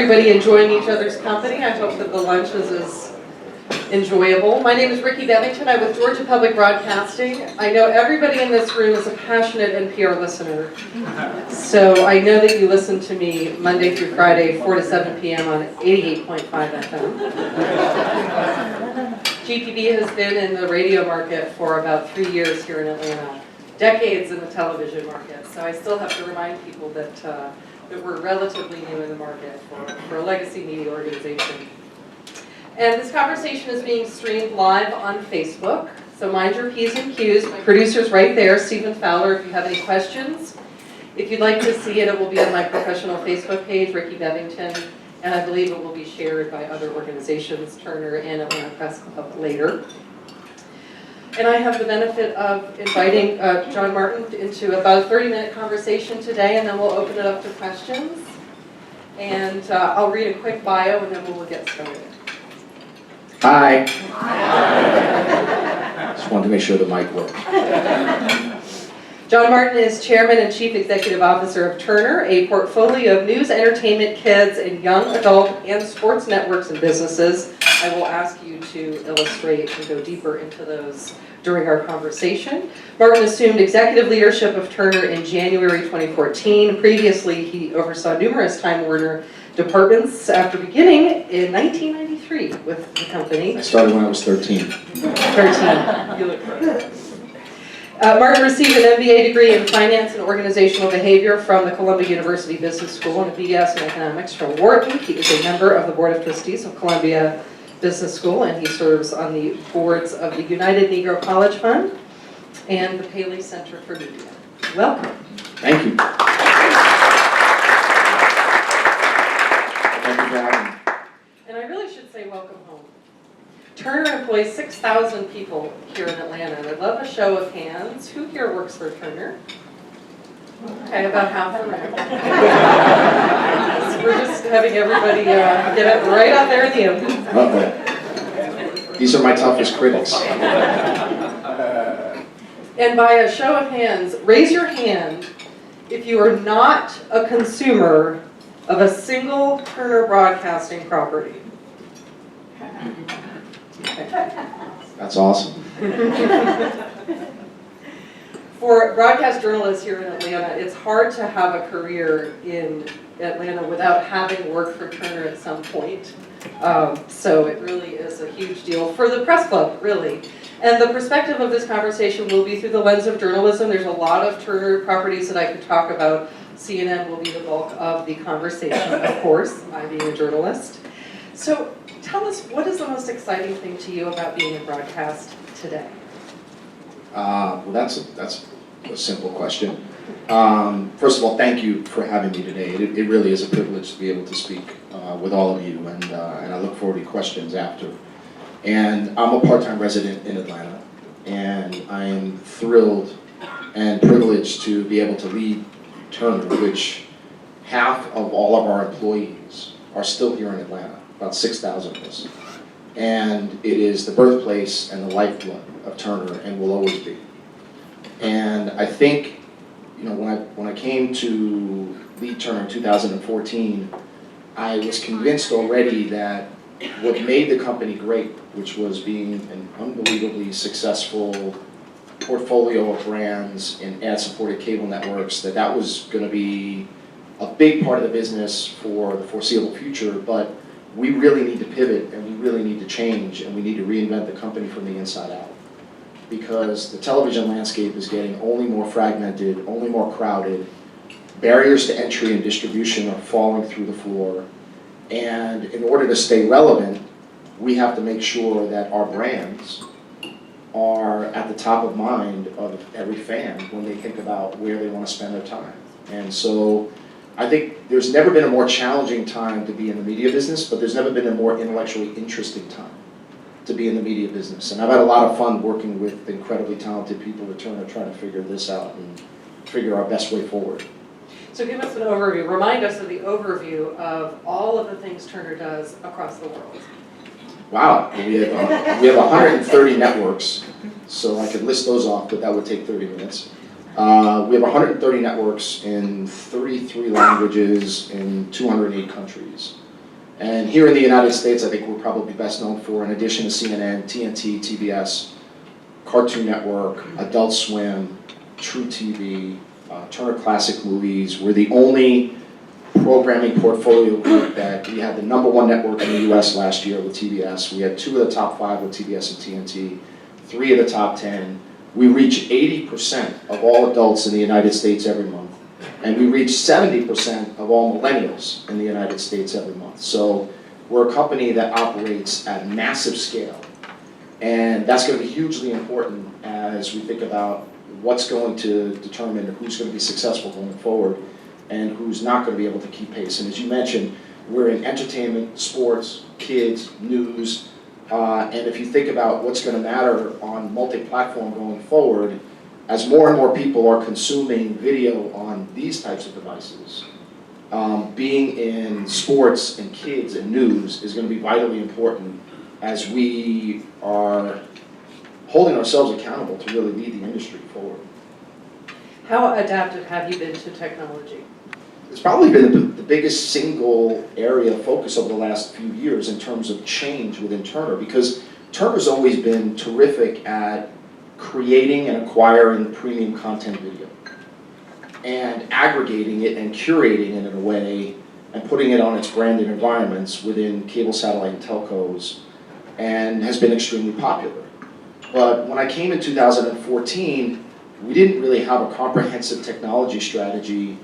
everybody enjoying each other's company. I hope that the lunch is as enjoyable. My name is Ricky Bevington. I'm with Georgia Public Broadcasting. I know everybody in this room is a passionate NPR listener. So I know that you listen to me Monday through Friday, 4 to 7 p.m. on 88.5 FM. GPB has been in the radio market for about 3 years here in Atlanta, decades in the television market. So I still have to remind people that we're relatively new in the market for a legacy media organization. And this conversation is being streamed live on Facebook. So mind your P's and Q's. My producer's right there, Stephen Fowler, if you have any questions. If you'd like to see it, it will be on my professional Facebook page, Ricky Bevington. And I believe it will be shared by other organizations, Turner and Atlanta Press Club, later. And I have the benefit of inviting John Martin into about a 30-minute conversation today, and then we'll open it up to questions. And I'll read a quick bio, and then we'll get started. Hi. Just wanted to make sure the mic worked. John Martin is Chairman and Chief Executive Officer of Turner, a portfolio of news, entertainment, kids, and young adult and sports networks and businesses. I will ask you to illustrate and go deeper into those during our conversation. Martin assumed executive leadership of Turner in January 2014. Previously, he oversaw numerous Time Warner departments after beginning in 1993 with the company. I started when I was 13. 13. You look right. Martin received an MBA degree in Finance and Organizational Behavior from the Columbia University Business School and a BS in Economics from Wharton. He is a member of the Board of Trustees of Columbia Business School, and he serves on the boards of the United Negro College Fund and the Paley Center for Media. Welcome. Thank you. Thank you for having me. And I really should say welcome home. Turner employs 6,000 people here in Atlanta, and I'd love a show of hands. Who here works for Turner? Okay, about half the room. So we're just having everybody get it right out there in the open. Uh-oh. These are my toughest critics. And by a show of hands, raise your hand if you are not a consumer of a single Turner Broadcasting property. Okay. That's awesome. For broadcast journalists here in Atlanta, it's hard to have a career in Atlanta without having worked for Turner at some point. So it really is a huge deal for the press club, really. And the perspective of this conversation will be through the lens of journalism. There's a lot of Turner properties that I could talk about. CNN will be the bulk of the conversation, of course, I being a journalist. So tell us, what is the most exciting thing to you about being in broadcast today? Well, that's a simple question. First of all, thank you for having me today. It really is a privilege to be able to speak with all of you, and I look forward to questions after. And I'm a part-time resident in Atlanta, and I am thrilled and privileged to be able to lead Turner, which half of all of our employees are still here in Atlanta, about 6,000 of us. And it is the birthplace and the lifeblood of Turner, and will always be. And I think, you know, when I came to lead Turner in 2014, I was convinced already that what made the company great, which was being an unbelievably successful portfolio of brands in ad-supported cable networks, that was going to be a big part of the business for the foreseeable future, but we really need to pivot, and we really need to change, and we need to reinvent the company from the inside out. Because the television landscape is getting only more fragmented, only more crowded. Barriers to entry and distribution are falling through the floor. And in order to stay relevant, we have to make sure that our brands are at the top of mind of every fan when they think about where they want to spend their time. And so I think there's never been a more challenging time to be in the media business, but there's never been a more intellectually interesting time to be in the media business. And I've had a lot of fun working with incredibly talented people at Turner trying to figure this out and figure our best way forward. So give us an overview. Remind us of the overview of all of the things Turner does across the world. Wow, we have 130 networks, so I could list those off, but that would take 30 minutes. We have 130 networks in 33 languages in 208 countries. And here in the United States, I think we're probably best known for, in addition to CNN, TNT, TBS, Cartoon Network, Adult Swim, True TV, Turner Classic Movies. We're the only programming portfolio group that we had the #1 network in the US last year with TBS. We had 2 of the top 5 with TBS and TNT, 3 of the top 10. We reach 80% of all adults in the United States every month. And we reach 70% of all millennials in the United States every month. So we're a company that operates at massive scale. And that's going to be hugely important as we think about what's going to determine who's going to be successful going forward and who's not going to be able to keep pace. And as you mentioned, we're in entertainment, sports, kids, news, and if you think about what's going to matter on multi-platform going forward, as more and more people are consuming video on these types of devices, being in sports and kids and news is going to be vitally important as we are holding ourselves accountable to really lead the industry forward. How adaptive have you been to technology? It's probably been the biggest single area of focus over the last few years in terms of change within Turner, because Turner's always been terrific at creating and acquiring premium content video and aggregating it and curating it in a way and putting it on its branded environments within cable, satellite, and telcos, and has been extremely popular. But when I came in 2014, we didn't really have a comprehensive technology strategy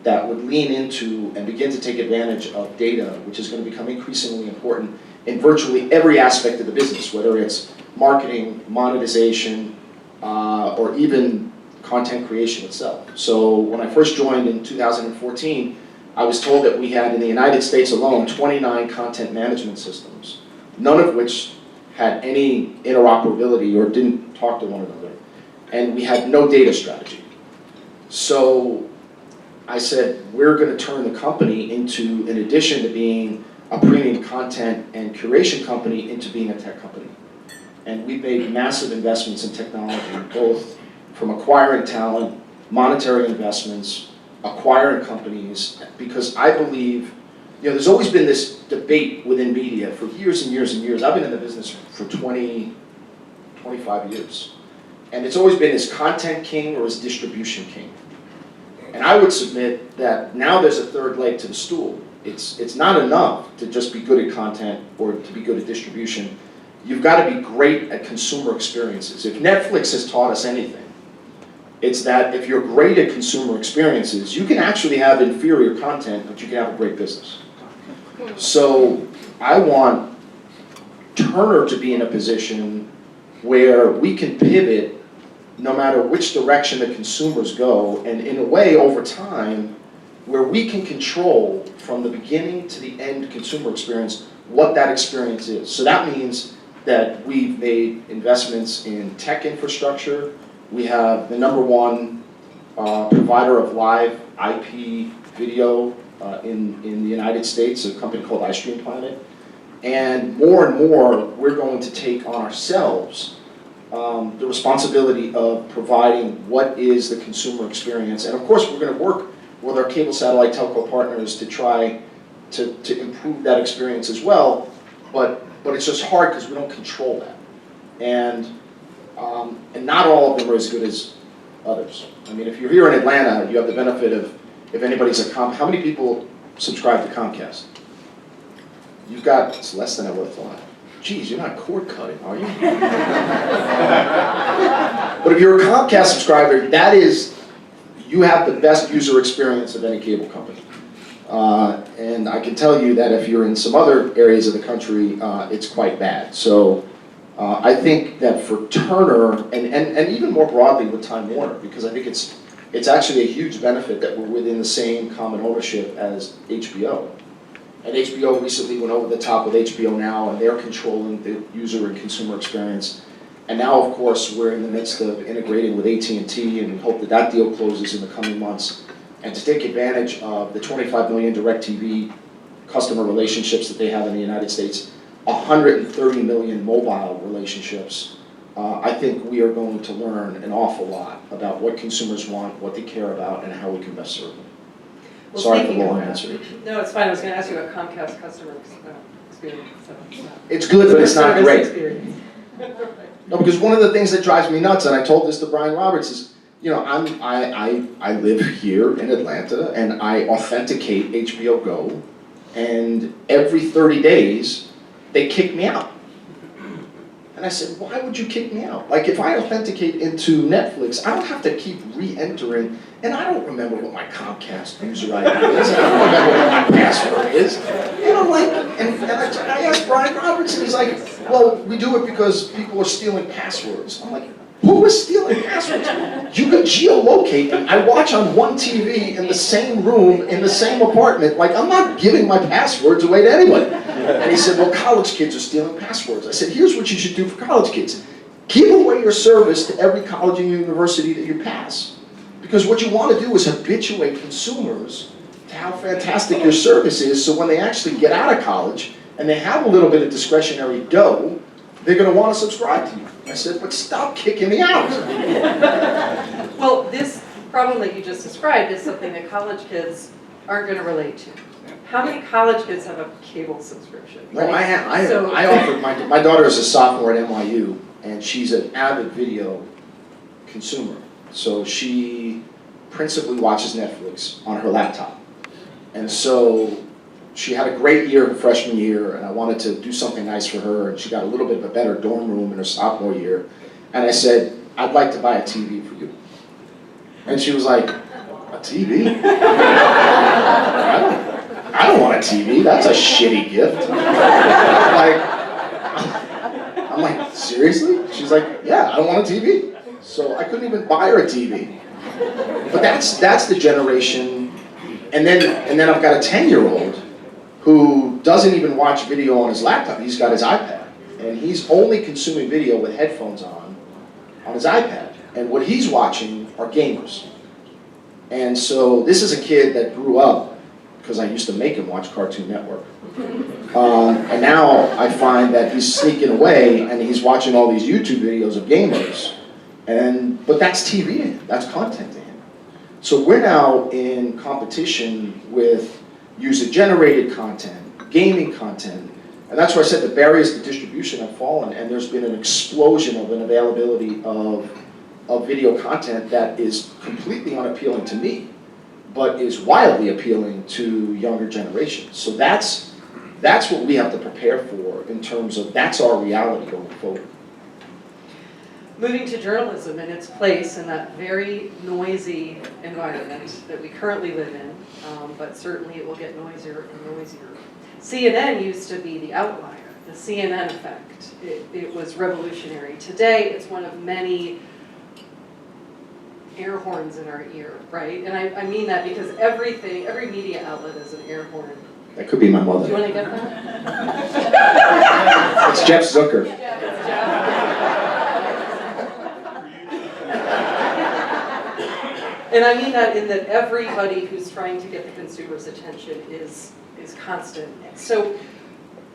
that would lean into and begin to take advantage of data, which is going to become increasingly important in virtually every aspect of the business, whether it's marketing, monetization, or even content creation itself. So when I first joined in 2014, I was told that we had in the United States alone 29 content management systems, none of which had any interoperability or didn't talk to one another, and we had no data strategy. So I said, we're going to turn the company into, in addition to being a premium content and curation company, into being a tech company. And we've made massive investments in technology, both from acquiring talent, monetary investments, acquiring companies, because I believe, there's always been this debate within media for years and years and years. I've been in the business for 25 years. And it's always been, is content king or is distribution king? And I would submit that now there's a third leg to the stool. It's not enough to just be good at content or to be good at distribution. You've got to be great at consumer experiences. If Netflix has taught us anything, it's that if you're great at consumer experiences, you can actually have inferior content, but you can have a great business. So I want Turner to be in a position where we can pivot no matter which direction the consumers go, and in a way, over time, where we can control from the beginning to the end consumer experience what that experience is. So that means that we've made investments in tech infrastructure. We have the #1 provider of live IP video in the United States, a company called iStream Planet. And more, we're going to take on ourselves the responsibility of providing what is the consumer experience. And of course, we're going to work with our cable, satellite, telco partners to try to improve that experience as well. But it's just hard because we don't control that. And not all of them are as good as others. I mean, if you're here in Atlanta, you have the benefit of, if anybody's a how many people subscribe to Comcast? You've got, it's less than I would have thought. Geez, you're not cord cutting, are you? But if you're a Comcast subscriber, that is, you have the best user experience of any cable company. And I can tell you that if you're in some other areas of the country, it's quite bad. So I think that for Turner, and even more broadly with Time Warner, because I think it's actually a huge benefit that we're within the same common ownership as HBO. And HBO recently went over the top with HBO Now, and they're controlling the user and consumer experience. And now, of course, we're in the midst of integrating with AT&T, and we hope that that deal closes in the coming months. And to take advantage of the 25 million DirecTV customer relationships that they have in the United States, 130 million mobile relationships, I think we are going to learn an awful lot about what consumers want, what they care about, and how we can best serve them. Well, Sorry for the speaking of long that- answer. No, it's fine, I was gonna ask you about Comcast customer experience, so it's not. It's good, but it's not Service great. experience. No, because one of the things that drives me nuts, and I told this to Brian Roberts, is, you know, I live here in Atlanta, and I authenticate HBO Go, and every 30 days, they kick me out. And I said, why would you kick me out? Like, if I authenticate into Netflix, I don't have to keep re-entering, and I don't remember what my Comcast user ID is, and I don't remember what my password is. And I'm like, and I asked Brian Roberts, and he's like, well, we do it because people are stealing passwords. I'm like, who is stealing passwords? You can geolocate me. I watch on one TV in the same room, in the same apartment. Like, I'm not giving my passwords away to anybody. And he said, well, college kids are stealing passwords. I said, here's what you should do for college kids. Give away your service to every college and university that you pass. Because what you want to do is habituate consumers to how fantastic your service is, so when they actually get out of college and they have a little bit of discretionary dough, they're going to want to subscribe to you. I said, but stop kicking me out. Well, this problem that you just described is something that college kids aren't going to relate to. How many college kids have a cable subscription? No, right? I offered, my daughter is a sophomore at NYU, and she's an avid video consumer. So she principally watches Netflix on her laptop. And so she had a great year her freshman year, and I wanted to do something nice for her, and she got a little bit of a better dorm room in her sophomore year. And I said, I'd like to buy a TV for you. And she was like, a TV? I don't want a TV, that's a shitty gift. I'm like, seriously? She's like, yeah, I don't want a TV. So I couldn't even buy her a TV. But that's the generation, and then I've got a 10-year-old who doesn't even watch video on his laptop. He's got his iPad, and he's only consuming video with headphones on his iPad. And what he's watching are gamers. And so this is a kid that grew up because I used to make him watch Cartoon Network. And now I find that he's sneaking away and he's watching all these YouTube videos of gamers. But that's TV to him, that's content to him. So we're now in competition with user-generated content, gaming content, and that's where I said the barriers to distribution have fallen, and there's been an explosion of an availability of video content that is completely unappealing to me, but is wildly appealing to younger generations. So that's what we have to prepare for in terms of, that's our reality going forward. Moving to journalism and its place in that very noisy environment that we currently live in, but certainly it will get noisier and noisier. CNN used to be the outlier, the CNN effect. It was revolutionary. Today, it's one of many air horns in our ear, right? And I mean that because every media outlet is an air horn. That could be my mother. Do you want to get that? It's Jeff Zucker. Yeah, it's Jeff. And I mean that in that everybody who's trying to get the consumer's attention is constant. So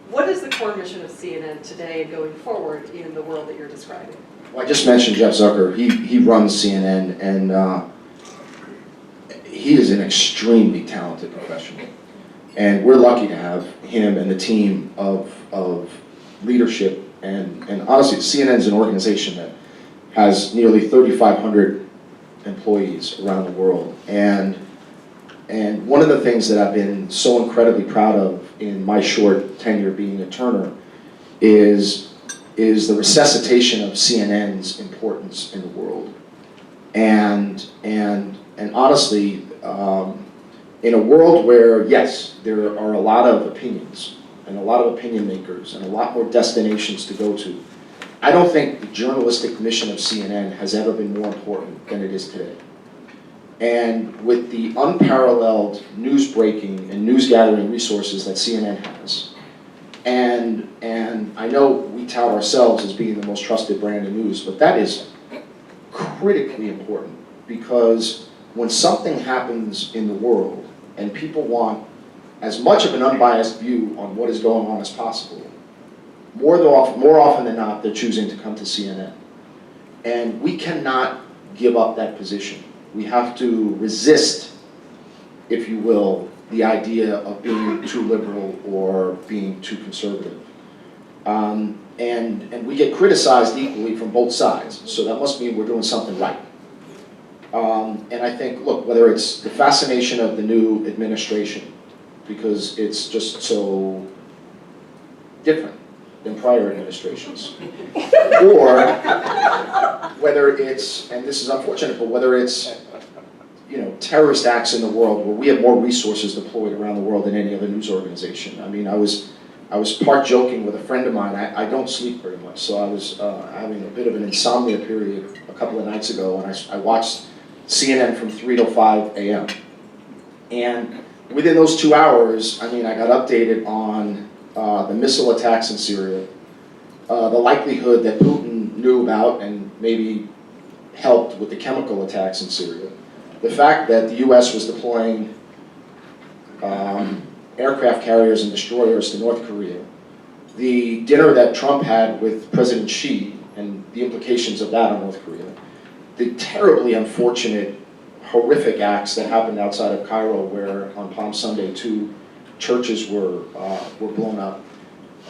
what is the core mission of CNN today and going forward in the world that you're describing? Well, I just mentioned Jeff Zucker. He runs CNN, and he is an extremely talented professional. And we're lucky to have him and the team of leadership. And honestly, CNN is an organization that has nearly 3,500 employees around the world. And one of the things that I've been so incredibly proud of in my short tenure being a Turner is the resuscitation of CNN's importance in the world. And honestly, in a world where, yes, there are a lot of opinions and a lot of opinion makers and a lot more destinations to go to, I don't think the journalistic mission of CNN has ever been more important than it is today. And with the unparalleled news breaking and news gathering resources that CNN has, and I know we tout ourselves as being the most trusted brand in news, but that is critically important, because when something happens in the world and people want as much of an unbiased view on what is going on as possible, more often than not, they're choosing to come to CNN. And we cannot give up that position. We have to resist if you will, the idea of being too liberal or being too conservative. And we get criticized equally from both sides, so that must mean we're doing something right. And I think, look, whether it's the fascination of the new administration, because it's just so different than prior administrations, or whether it's, and this is unfortunate, but whether it's, you know, terrorist acts in the world where we have more resources deployed around the world than any other news organization. I mean, I was part joking with a friend of mine. I don't sleep very much, so I was having a bit of an insomnia period a couple of nights ago, and I watched CNN from 3 to 5 a.m. And within those 2 hours, I mean, I got updated on the missile attacks in Syria, the likelihood that Putin knew about and maybe helped with the chemical attacks in Syria, the fact that the U.S. was deploying aircraft carriers and destroyers to North Korea, the dinner that Trump had with President Xi and the implications of that on North Korea, the terribly unfortunate, horrific acts that happened outside of Cairo where on Palm Sunday 2 churches were blown up.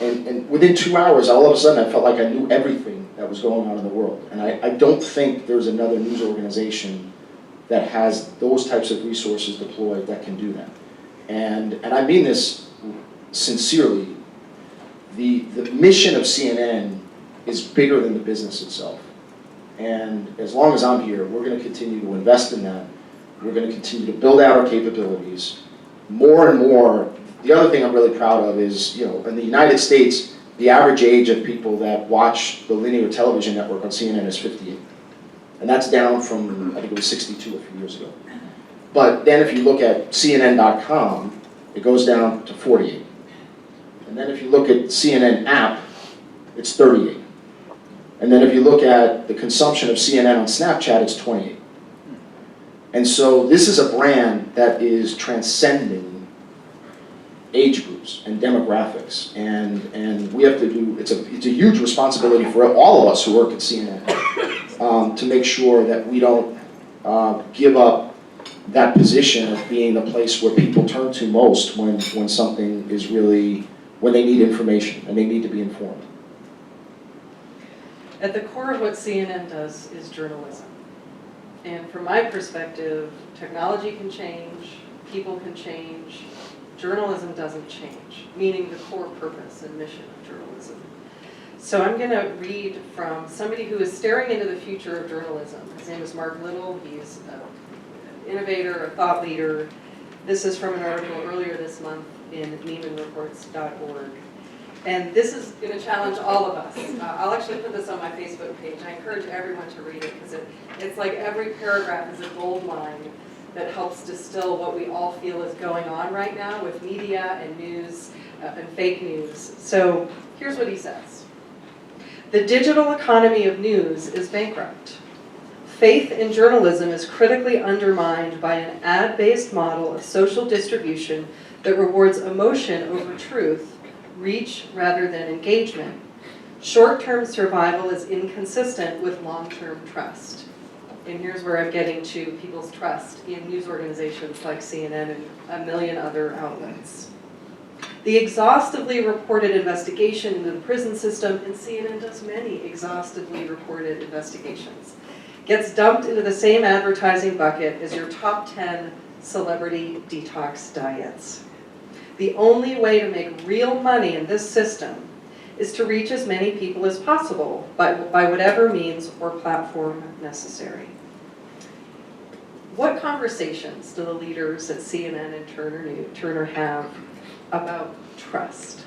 And within 2 hours, all of a sudden I felt like I knew everything that was going on in the world. And I don't think there's another news organization that has those types of resources deployed that can do that. And I mean this sincerely. The mission of CNN is bigger than the business itself. And as long as I'm here, we're going to continue to invest in that. We're going to continue to build out our capabilities. More and more, the other thing I'm really proud of is, you know, in the United States, the average age of people that watch the linear television network on CNN is 58. And that's down from, I think it was 62 a few years ago. But then if you look at CNN.com, it goes down to 48. And then if you look at CNN app, it's 38. And then if you look at the consumption of CNN on Snapchat, it's 28. And so this is a brand that is transcending age groups and demographics. And we have to do, it's a huge responsibility for all of us who work at CNN to make sure that we don't give up that position of being the place where people turn to most when something is really, when they need information and they need to be informed. At the core of what CNN does is journalism. And from my perspective, technology can change, people can change, journalism doesn't change, meaning the core purpose and mission of journalism. So I'm going to read from somebody who is staring into the future of journalism. His name is Mark Little. He's an innovator, a thought leader. This is from an article earlier this month in NeimanReports.org. And this is going to challenge all of us. I'll actually put this on my Facebook page. I encourage everyone to read it because it's like every paragraph is a gold mine that helps distill what we all feel is going on right now with media and news and fake news. So here's what he says. The digital economy of news is bankrupt. Faith in journalism is critically undermined by an ad-based model of social distribution that rewards emotion over truth, reach rather than engagement. Short-term survival is inconsistent with long-term trust. And here's where I'm getting to people's trust in news organizations like CNN and a million other outlets. The exhaustively reported investigation into the prison system, and CNN does many exhaustively reported investigations, gets dumped into the same advertising bucket as your top 10 celebrity detox diets. The only way to make real money in this system is to reach as many people as possible by whatever means or platform necessary. What conversations do the leaders at CNN and Turner have about trust?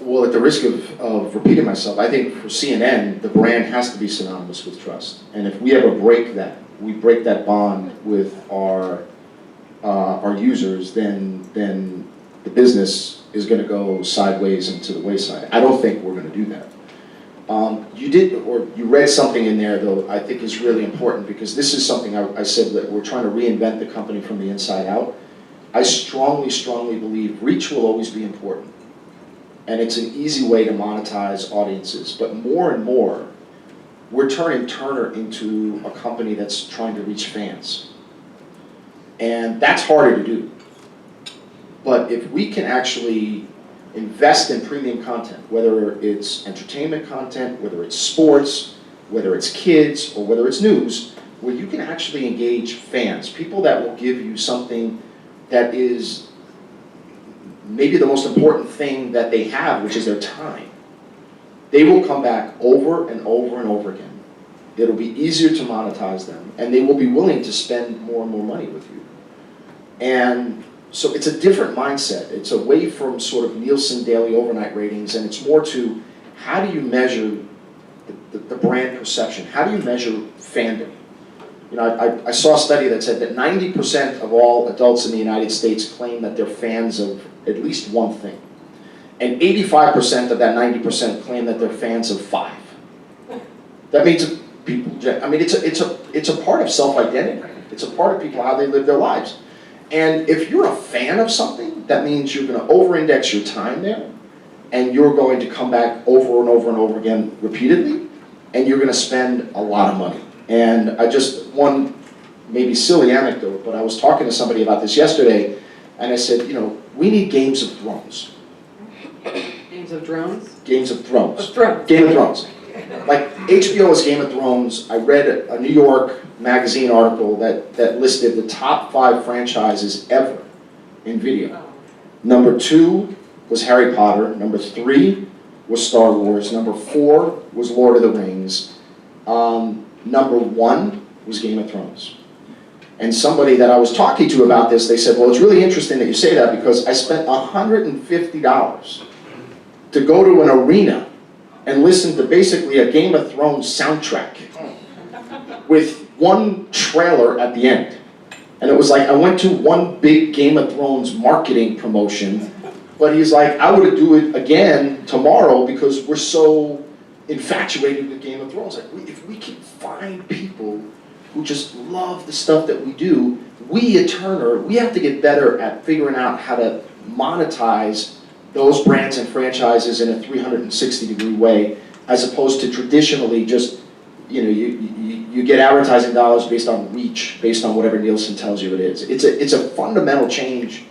Well, at the risk of repeating myself, I think for CNN, the brand has to be synonymous with trust. And if we ever break that, we break that bond with our users, then the business is going to go sideways and to the wayside. I don't think we're going to do that. You read something in there, though, I think is really important, because this is something I said that we're trying to reinvent the company from the inside out. I strongly, strongly believe reach will always be important. And it's an easy way to monetize audiences. But more and more, we're turning Turner into a company that's trying to reach fans. And that's harder to do. But if we can actually invest in premium content, whether it's entertainment content, whether it's sports, whether it's kids, or whether it's news, where you can actually engage fans, people that will give you something that is maybe the most important thing that they have, which is their time. They will come back over and over and over again. It'll be easier to monetize them, and they will be willing to spend more and more money with you. And so it's a different mindset. It's away from sort of Nielsen daily overnight ratings, and it's more to how do you measure the brand perception? How do you measure fandom? You know, I saw a study that said that 90% of all adults in the United States claim that they're fans of at least one thing. And 85% of that 90% claim that they're fans of 5. That means people, I mean, it's a part of self-identity. It's a part of people, how they live their lives. And if you're a fan of something, that means you're going to over-index your time there, and you're going to come back over and over and over again repeatedly, and you're going to spend a lot of money. And I just, one maybe silly anecdote, but I was talking to somebody about this yesterday, and I said, you know, we need Games of Thrones. Games of Drones? Games of Thrones. Of Thrones. Game of Thrones. Like HBO is Game of Thrones. I read a New York magazine article that listed the top 5 franchises ever in video. Number 2 was Harry Potter. Number 3 was Star Wars. Number 4 was Lord of the Rings. Number 1 was Game of Thrones. And somebody that I was talking to about this, they said, well, it's really interesting that you say that because I spent $150 to go to an arena and listen to basically a Game of Thrones soundtrack with one trailer at the end. And it was like, I went to one big Game of Thrones marketing promotion, but he's like, I would do it again tomorrow because we're so infatuated with Game of Thrones. Like, if we can find people who just love the stuff that we do, we at Turner, we have to get better at figuring out how to monetize those brands and franchises in a 360-degree way, as opposed to traditionally just, you know, you get advertising dollars based on reach, based on whatever Nielsen tells you it is. It's a fundamental change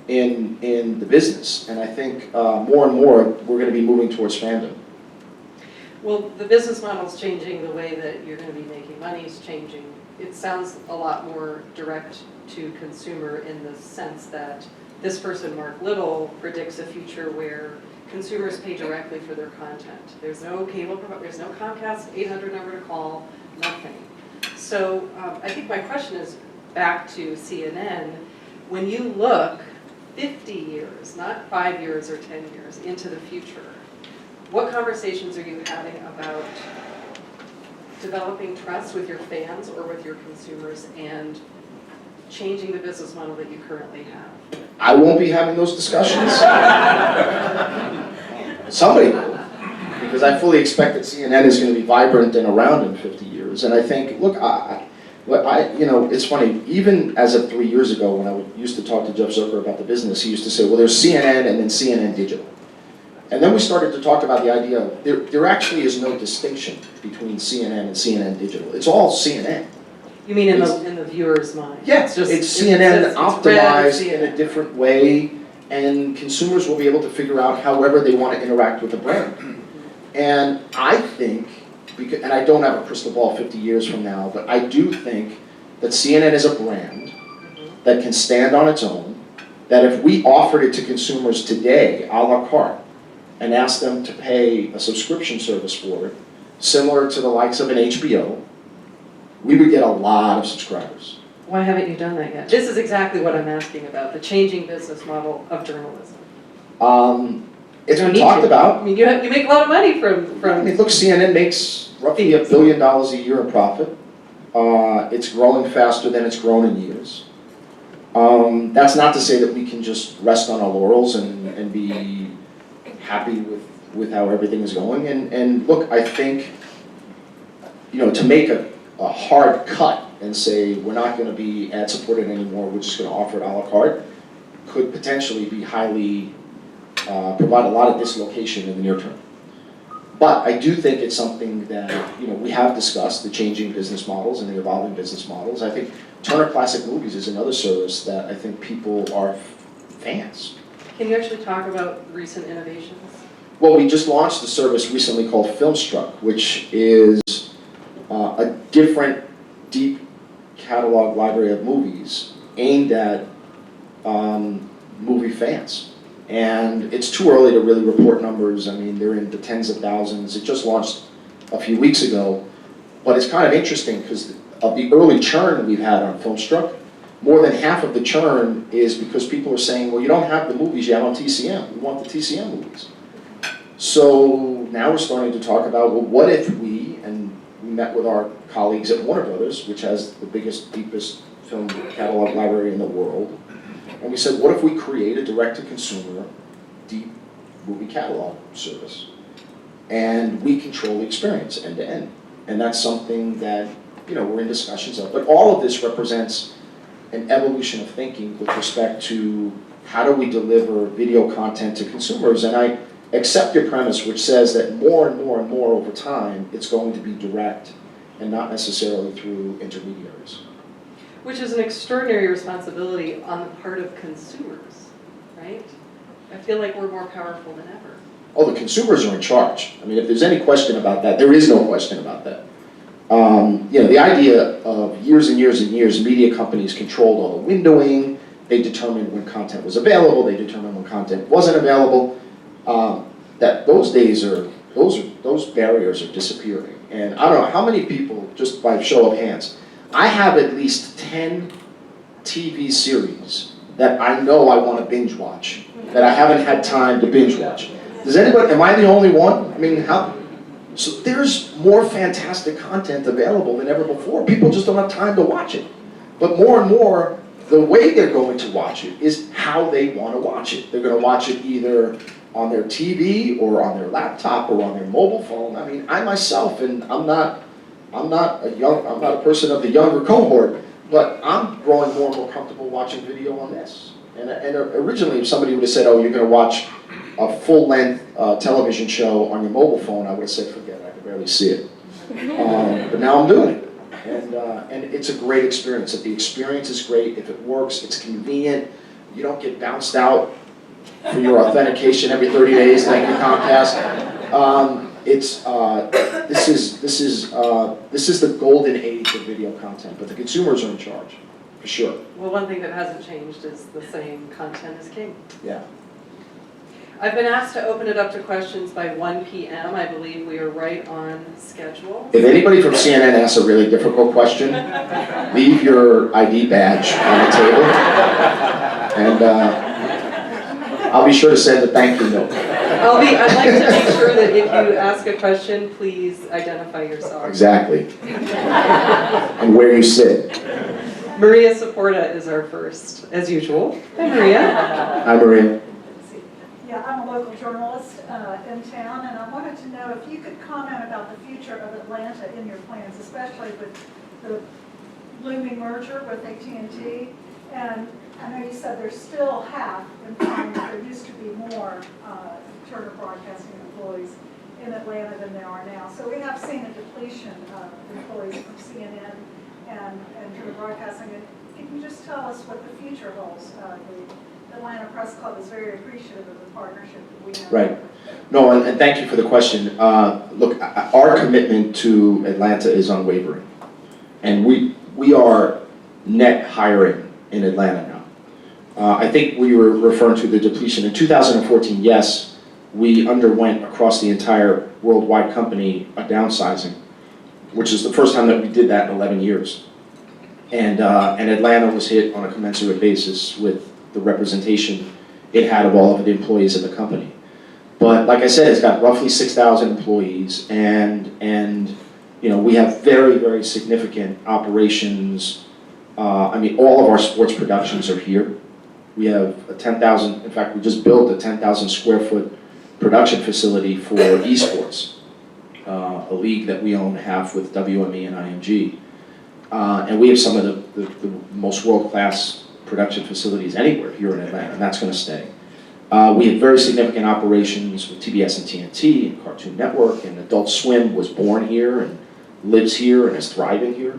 in the business, and I think more and more we're going to be moving towards fandom. Well, the business model's changing, the way that you're going to be making money is changing. It sounds a lot more direct to consumer in the sense that this person, Mark Little, predicts a future where consumers pay directly for their content. There's no cable, there's no Comcast 800 number to call, nothing. So I think my question is back to CNN. When you look 50 years, not 5 years or 10 years, into the future, what conversations are you having about developing trust with your fans or with your consumers and changing the business model that you currently have? I won't be having those discussions. Somebody will, because I fully expect that CNN is going to be vibrant and around in 50 years. And I think, look, you know, it's funny, even as of 3 years ago when I used to talk to Jeff Zucker about the business, he used to say, well, there's CNN and then CNN Digital. And then we started to talk about the idea of there actually is no distinction between CNN and CNN Digital. It's all CNN. You mean in the viewer's mind? Yeah, it's just it's CNN it's optimized CNN. in a different way, and consumers will be able to figure out however they want to interact with the brand. And I think, and I don't have a crystal ball 50 years from now, but I do think that CNN is a brand that can stand on its own, that if we offered it to consumers today, a la carte, and asked them to pay a subscription service for it, similar to the likes of an HBO, we would get a lot of subscribers. Why haven't you done that yet? This is exactly what I'm asking about, the changing business model of journalism. It's been talked about. I mean, you make a lot of money from... I mean, look, CNN makes roughly $1 billion a year in profit. It's growing faster than it's grown in years. That's not to say that we can just rest on our laurels and be happy with how everything is going. And look, I think, you know, to make a hard cut and say we're not going to be ad supported anymore, we're just going to offer it a la carte, could potentially be highly provide a lot of dislocation in the near term. But I do think it's something that, we have discussed, the changing business models and the evolving business models. I think Turner Classic Movies is another service that I think people are fans. Can you actually talk about recent innovations? Well, we just launched a service recently called Filmstruck, which is a different, deep catalog library of movies aimed at movie fans. And it's too early to really report numbers. I mean, they're in the tens of thousands. It just launched a few weeks ago. But it's kind of interesting because of the early churn we've had on Filmstruck, more than half of the churn is because people are saying, well, you don't have the movies yet on TCM. We want the TCM movies. So now we're starting to talk about, well, what if we met with our colleagues at Warner Brothers, which has the biggest, deepest film catalog library in the world, and we said, what if we create a direct-to-consumer, deep movie catalog service? And we control the experience end-to-end. And that's something that, we're in discussions of. But all of this represents an evolution of thinking with respect to how do we deliver video content to consumers. And I accept your premise, which says that more and more and more over time, it's going to be direct and not necessarily through intermediaries. Which is an extraordinary responsibility on the part of consumers, right? I feel like we're more powerful than ever. Oh, the consumers are in charge. I mean, if there's any question about that, there is no question about that. The idea of years and years and years, media companies controlled all the windowing, they determined when content was available, they determined when content wasn't available, that those days are, those barriers are disappearing. And I don't know how many people, just by show of hands, I have at least 10 TV series that I know I want to binge watch, that I haven't had time to binge watch. Does anybody, am I the only one? I mean, so there's more fantastic content available than ever before. People just don't have time to watch it. But more and more, the way they're going to watch it is how they want to watch it. They're going to watch it either on their TV or on their laptop or on their mobile phone. I mean, I myself, and I'm not a person of the younger cohort, but I'm growing more and more comfortable watching video on this. And originally, if somebody would have said, oh, you're going to watch a full-length television show on your mobile phone, I would have said, forget it, I can barely see it. But now I'm doing it. And it's a great experience. If the experience is great, if it works, it's convenient, you don't get bounced out for your authentication every 30 days, thank you, Comcast. This is the golden age of video content, but the consumers are in charge, for sure. Well, one thing that hasn't changed is the same content is king. Yeah. I've been asked to open it up to questions by 1 p.m. I believe we are right on schedule. If anybody from CNN asks a really difficult question, leave your ID badge on the table, and I'll be sure to send a thank you note. I'd like to make sure that if you ask a question, please identify yourself. Exactly. And where you sit. Maria Saporta is our first, as usual. Hi, Maria. Hi, Maria. Yeah, I'm a local journalist in town, and I wanted to know if you could comment about the future of Atlanta in your plans, especially with the looming merger with AT&T. And I know you said there's still half employees. There used to be more Turner Broadcasting employees in Atlanta than there are now. So we have seen a depletion of employees from CNN and Turner Broadcasting. And can you just tell us what the future holds? The Atlanta Press Club is very appreciative of the partnership that we have. Right. No, and thank you for the question. Look, our commitment to Atlanta is unwavering. And we are net hiring in Atlanta now. I think we were referring to the depletion. In 2014, yes, we underwent across the entire worldwide company a downsizing, which is the first time that we did that in 11 years. And Atlanta was hit on a commensurate basis with the representation it had of all of the employees of the company. But like I said, it's got roughly 6,000 employees, and we have very, very significant operations. I mean, all of our sports productions are here. We have a 10,000, in fact, we just built a 10,000 square foot production facility for esports, a league that we own half with WME and IMG. And we have some of the most world-class production facilities anywhere here in Atlanta, and that's going to stay. We had very significant operations with TBS and TNT and Cartoon Network, and Adult Swim was born here and lives here and is thriving here.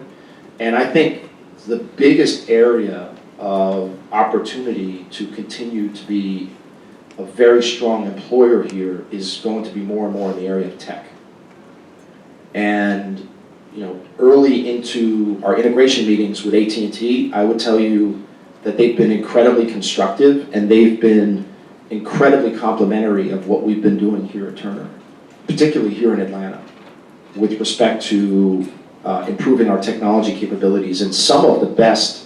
And I think the biggest area of opportunity to continue to be a very strong employer here is going to be more and more in the area of tech. And early into our integration meetings with AT&T, I would tell you that they've been incredibly constructive and they've been incredibly complimentary of what we've been doing here at Turner, particularly here in Atlanta, with respect to improving our technology capabilities. And some of the best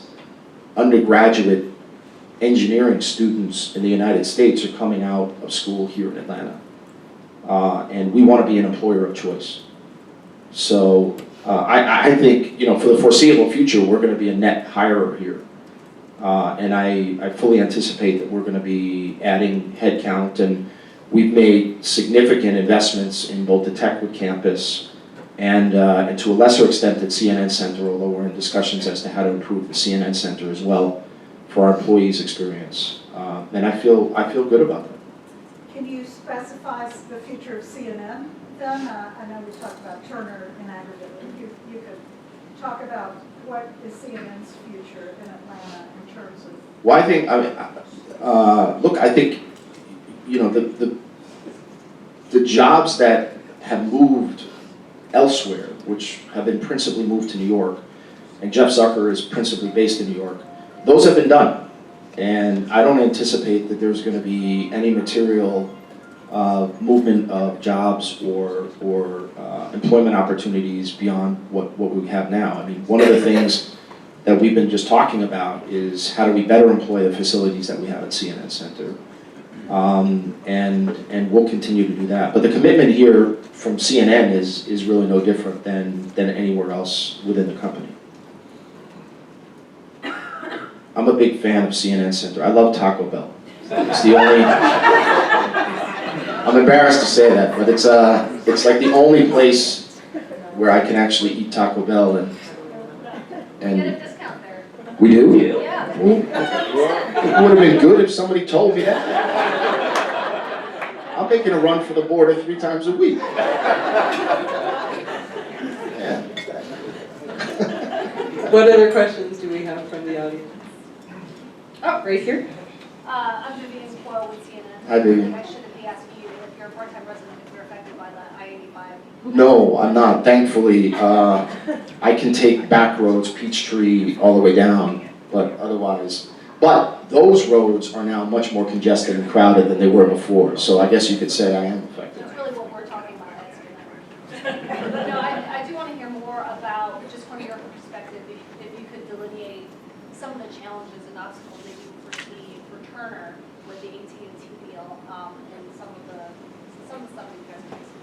undergraduate engineering students in the United States are coming out of school here in Atlanta. And we want to be an employer of choice. So I think, for the foreseeable future, we're going to be a net hirer here. And I fully anticipate that we're going to be adding headcount, and we've made significant investments in both the Techwood campus and to a lesser extent at CNN Center, although we're in discussions as to how to improve the CNN Center as well for our employees' experience. And I feel good about that. Can you specify the future of CNN then? I know we talked about Turner in aggregate. If you could talk about what is CNN's future in Atlanta in terms of... Well, I think, look, I think, the jobs that have moved elsewhere, which have been principally moved to New York, and Jeff Zucker is principally based in New York, those have been done. And I don't anticipate that there's going to be any material movement of jobs or employment opportunities beyond what we have now. I mean, one of the things that we've been just talking about is how do we better employ the facilities that we have at CNN Center. And we'll continue to do that. But the commitment here from CNN is really no different than anywhere else within the company. I'm a big fan of CNN Center. I love Taco Bell. It's the only... I'm embarrassed to say that, but it's like the only place where I can actually eat Taco Bell and We get a discount there. we do? Yeah. Well, it would have been good if somebody told me that. I'm making a run for the border 3 times a week. Yeah. What other questions do we have from the audience? Oh, right here. I'm Vivian Spoil with CNN. Hi, Vivian. I shouldn't be asking you if you're a part-time resident, if you're affected by the I-85. No, I'm not. Thankfully, I can take back roads, Peachtree, all the way down, but otherwise. But those roads are now much more congested and crowded than they were before, so I guess you could say I am affected. That's really what we're talking about. No, I do want to hear more about, just from your perspective, if you could delineate some of the challenges and obstacles that you foresee for Turner with the AT&T deal, and some of the stuff that you guys are facing.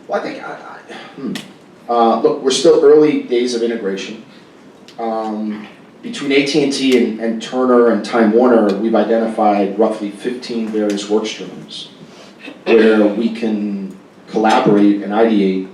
Well, I think, look, we're still early days of integration. Between AT&T and Turner and Time Warner, we've identified roughly 15 various work streams where we can collaborate and ideate,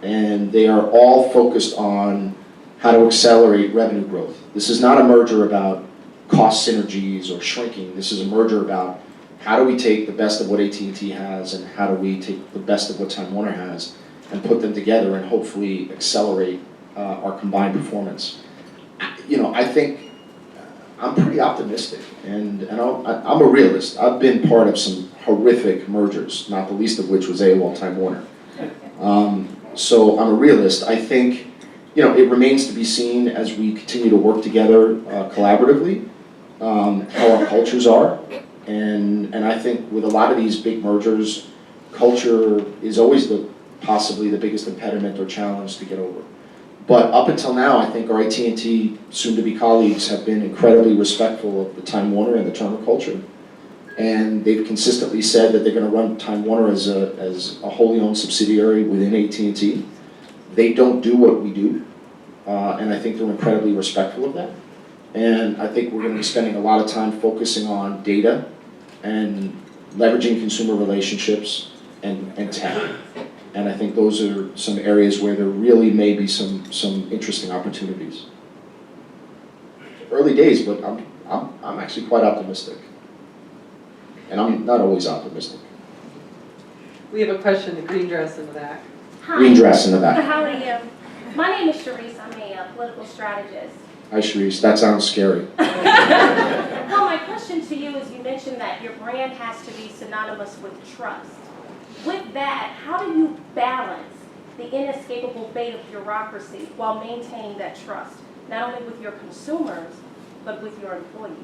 and they are all focused on how to accelerate revenue growth. This is not a merger about cost synergies or shrinking. This is a merger about how do we take the best of what AT&T has and how do we take the best of what Time Warner has and put them together and hopefully accelerate our combined performance. I think I'm pretty optimistic, and I'm a realist. I've been part of some horrific mergers, not the least of which was AOL Time Warner. So I'm a realist. I think, it remains to be seen as we continue to work together collaboratively, how our cultures are. And I think with a lot of these big mergers, culture is always possibly the biggest impediment or challenge to get over. But up until now, I think our AT&T soon-to-be colleagues have been incredibly respectful of the Time Warner and the Turner culture. And they've consistently said that they're going to run Time Warner as a wholly owned subsidiary within AT&T. They don't do what we do, and I think they're incredibly respectful of that. And I think we're going to be spending a lot of time focusing on data and leveraging consumer relationships and tech. And I think those are some areas where there really may be some interesting opportunities. Early days, but I'm actually quite optimistic. And I'm not always optimistic. We have a question, the green dress in the back. Hi. Green dress in the back. How are you? My name is Sharice. I'm a political strategist. Hi, Sharice. That sounds scary. Well, my question to you is you mentioned that your brand has to be synonymous with trust. With that, how do you balance the inescapable bait of bureaucracy while maintaining that trust, not only with your consumers, but with your employees?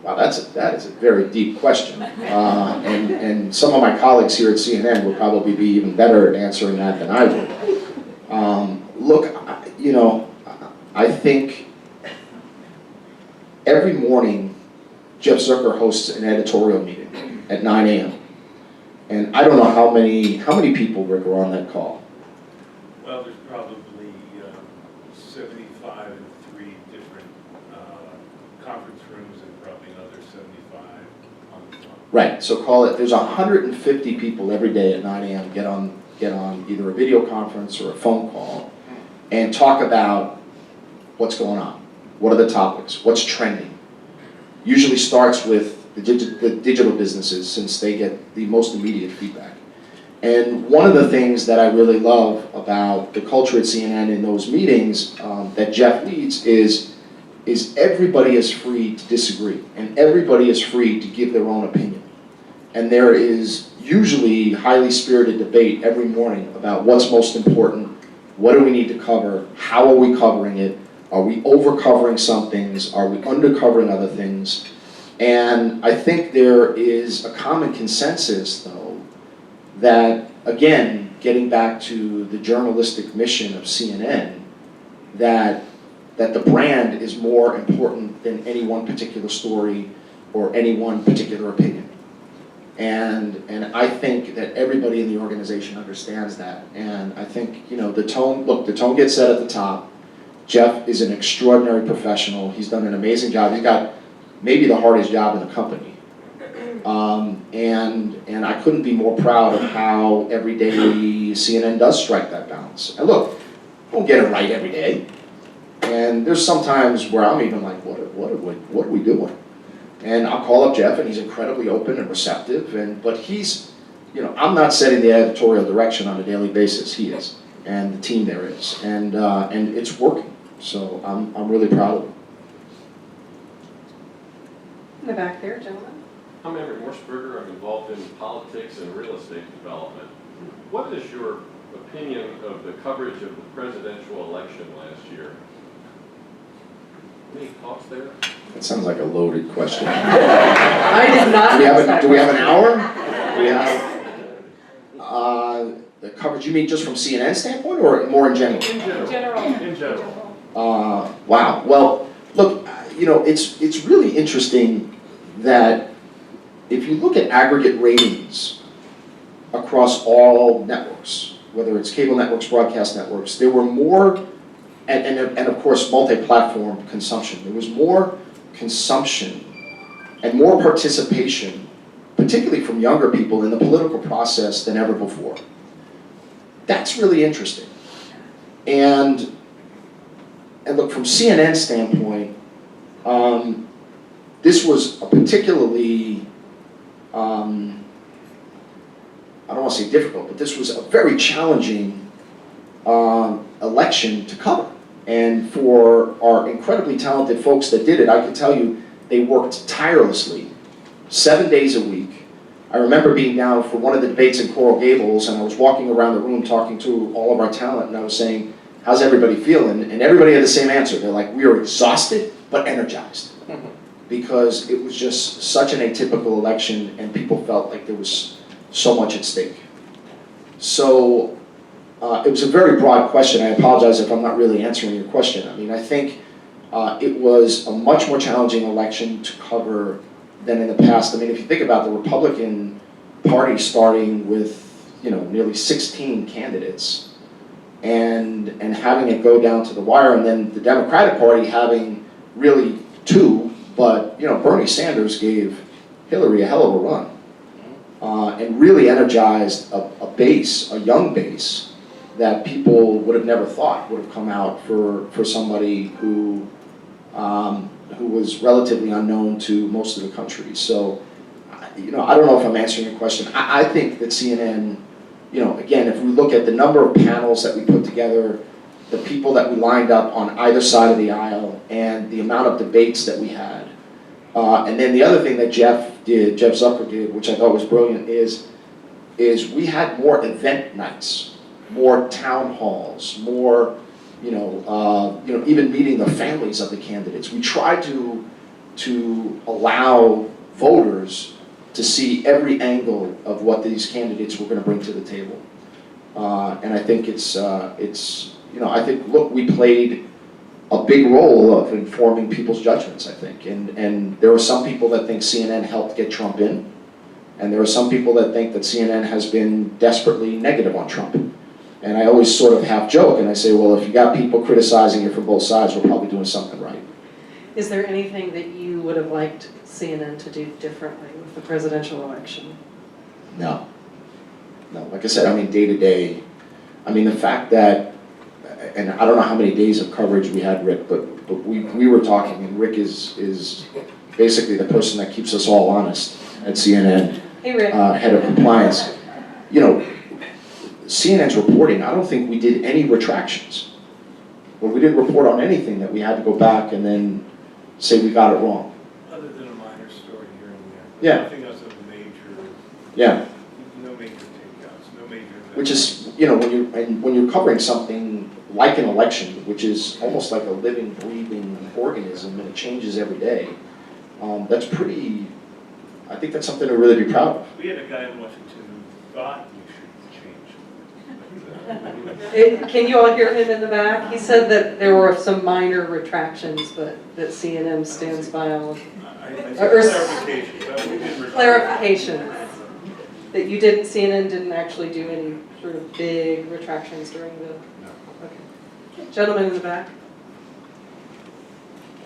Wow, that is a very deep question. And some of my colleagues here at CNN would probably be even better at answering that than I would. Look, I think every morning Jeff Zucker hosts an editorial meeting at 9 a.m. And I don't know how many people, Rick, are on that call. Well, there's probably 75 in 3 different conference rooms and probably another 75 on the phone. Right, so call it, there's 150 people every day at 9 a.m. get on either a video conference or a phone call and talk about what's going on, what are the topics, what's trending. Usually starts with the digital businesses since they get the most immediate feedback. And one of the things that I really love about the culture at CNN in those meetings that Jeff leads is everybody is free to disagree and everybody is free to give their own opinion. And there is usually highly spirited debate every morning about what's most important, what do we need to cover, how are we covering it, are we over-covering some things, are we under-covering other things? And I think there is a common consensus, though, that, again, getting back to the journalistic mission of CNN, that the brand is more important than any one particular story or any one particular opinion. And I think that everybody in the organization understands that. And I think, the tone gets set at the top. Jeff is an extraordinary professional. He's done an amazing job. He's got maybe the hardest job in the company. And I couldn't be more proud of how every day CNN does strike that balance. And look, we don't get it right every day. And there's some times where I'm even like, what are we doing? And I'll call up Jeff and he's incredibly open and receptive. But he's, I'm not setting the editorial direction on a daily basis. He is, and the team there is. And it's working. So I'm really proud of him. In the back there, gentlemen. I'm Emery Morseberger. I'm involved in politics and real estate development. What is your opinion of the coverage of the presidential election last year? Any thoughts there? That sounds like a loaded question. I did not. Do we have an hour? We have the coverage. You mean just from CNN standpoint, or more in general? In general. In general. Wow. Well, look, it's really interesting that if you look at aggregate ratings across all networks, whether it's cable networks, broadcast networks, there were more, and of course multi-platform consumption, there was more consumption and more participation, particularly from younger people, in the political process than ever before. That's really interesting. And look, from CNN's standpoint, this was a particularly, I don't want to say difficult, but this was a very challenging election to cover. And for our incredibly talented folks that did it, I can tell you they worked tirelessly, 7 days a week. I remember being down for one of the debates in Coral Gables, and I was walking around the room talking to all of our talent, and I was saying, how's everybody feeling? And everybody had the same answer. They're like, we are exhausted, but energized. Because it was just such an atypical election, and people felt like there was so much at stake. So it was a very broad question. I apologize if I'm not really answering your question. I mean, I think it was a much more challenging election to cover than in the past. I mean, if you think about the Republican Party starting with, nearly 16 candidates and having it go down to the wire, and then the Democratic Party having really 2, but, Bernie Sanders gave Hillary a hell of a run and really energized a base, a young base, that people would have never thought would have come out for somebody who was relatively unknown to most of the country. So I don't know if I'm answering your question. I think that CNN, again, if we look at the number of panels that we put together, the people that we lined up on either side of the aisle, and the amount of debates that we had, and then the other thing that Jeff Zucker did, which I thought was brilliant, is we had more event nights, more town halls, more, even meeting the families of the candidates. We tried to allow voters to see every angle of what these candidates were going to bring to the table. And I think look, we played a big role of informing people's judgments, I think. And there are some people that think CNN helped get Trump in, and there are some people that think that CNN has been desperately negative on Trump. And I always sort of half joke, and I say, well, if you got people criticizing you from both sides, we're probably doing something right. Is there anything that you would have liked CNN to do differently with the presidential election? No. Like I said, day to day, the fact that, and I don't know how many days of coverage we had, Rick, but we were talking, and Rick is basically the person that keeps us all honest at CNN. Hey, Rick. Head of compliance. CNN's reporting, I don't think we did any retractions. Or we didn't report on anything that we had to go back and then say we got it wrong. Other than a minor story here and there. Yeah. Nothing else of a major, Yeah. no major takeouts, no major. Which is, when you're covering something like an election, which is almost like a living, breathing organism, and it changes every day, that's pretty, I think that's something to really be proud of. We had a guy in Washington who thought we should change. Can you all hear him in the back? He said that there were some minor retractions, but that CNN stands by all of Clarification, but we did. clarification. That you didn't, CNN didn't actually do any sort of big retractions during the, okay. Gentleman in the back.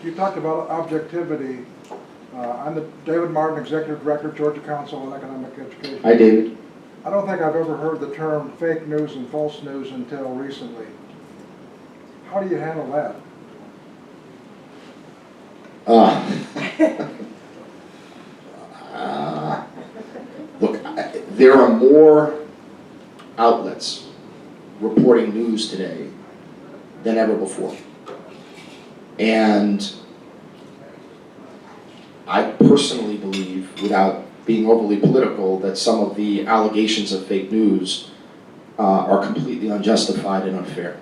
You talked about objectivity. I'm the David Martin, Executive Director, Georgia Council on Economic Education. Hi, David. I don't think I've ever heard the term fake news and false news until recently. How do you handle that? Look, there are more outlets reporting news today than ever before. And I personally believe, without being overly political, that some of the allegations of fake news are completely unjustified and unfair.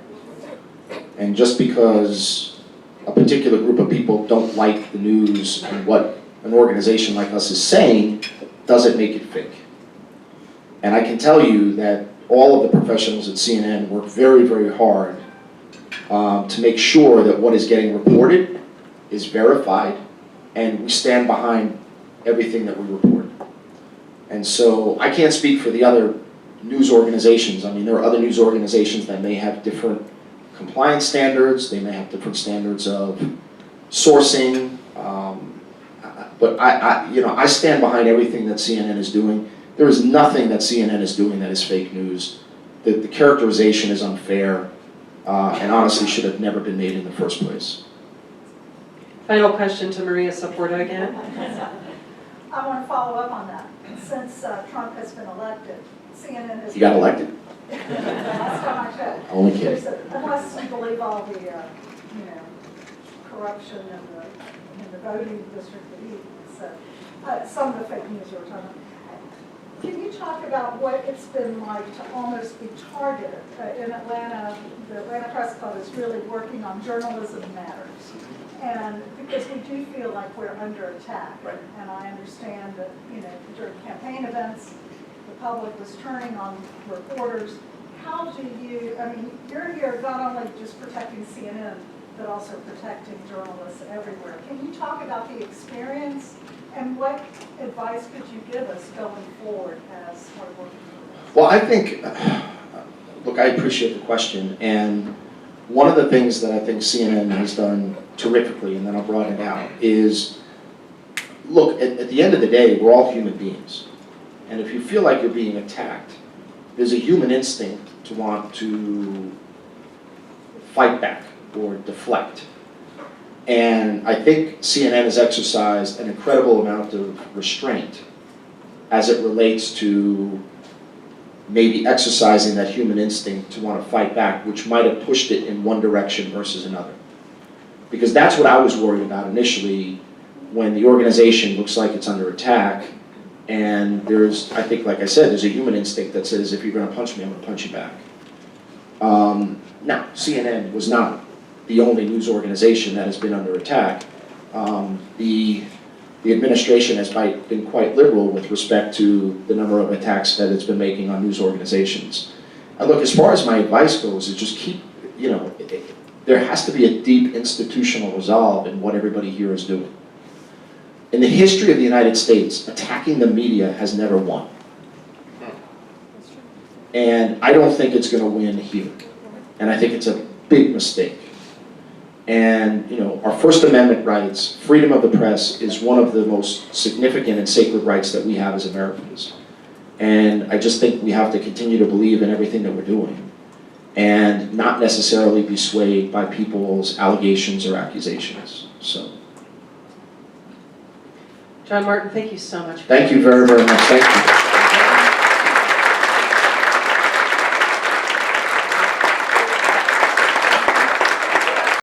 And just because a particular group of people don't like the news and what an organization like us is saying, doesn't make it fake. And I can tell you that all of the professionals at CNN work very, very hard to make sure that what is getting reported is verified, and we stand behind everything that we report. And so I can't speak for the other news organizations. There are other news organizations that may have different compliance standards, they may have different standards of sourcing, but I stand behind everything that CNN is doing. There is nothing that CNN is doing that is fake news. The characterization is unfair, and honestly should have never been made in the first place. Final question to Maria Saporta again. I want to follow up on that. Since Trump has been elected, CNN has... You got elected? Last time I checked. Only kidding. Unless you believe all the, corruption in the voting district that he said. Some of the fake news you were talking about. Can you talk about what it's been like to almost be targeted? In Atlanta, the Atlanta Press Club is really working on journalism matters. And because we do feel like we're under attack. Right. And I understand that, during campaign events, the public was turning on reporters. How do you, you're here not only just protecting CNN, but also protecting journalists everywhere. Can you talk about the experience and what advice could you give us going forward as we're working on this? Well, I think, look, I appreciate the question, and one of the things that I think CNN has done terrifically, and then I'll broaden it out, is, look, at the end of the day, we're all human beings. And if you feel like you're being attacked, there's a human instinct to want to fight back or deflect. And I think CNN has exercised an incredible amount of restraint as it relates to maybe exercising that human instinct to want to fight back, which might have pushed it in one direction versus another. Because that's what I was worried about initially when the organization looks like it's under attack, and there's, I think, like I said, there's a human instinct that says, if you're going to punch me, I'm going to punch you back. Now, CNN was not the only news organization that has been under attack. The administration has been quite liberal with respect to the number of attacks that it's been making on news organizations. And look, as far as my advice goes, is just keep, there has to be a deep institutional resolve in what everybody here is doing. In the history of the United States, attacking the media has never won. And I don't think it's going to win here. And I think it's a big mistake. And, our First Amendment rights, freedom of the press, is one of the most significant and sacred rights that we have as Americans. And I just think we have to continue to believe in everything that we're doing and not necessarily be swayed by people's allegations or accusations. So, John Martin, thank you so much. thank you very, very much. Thank you.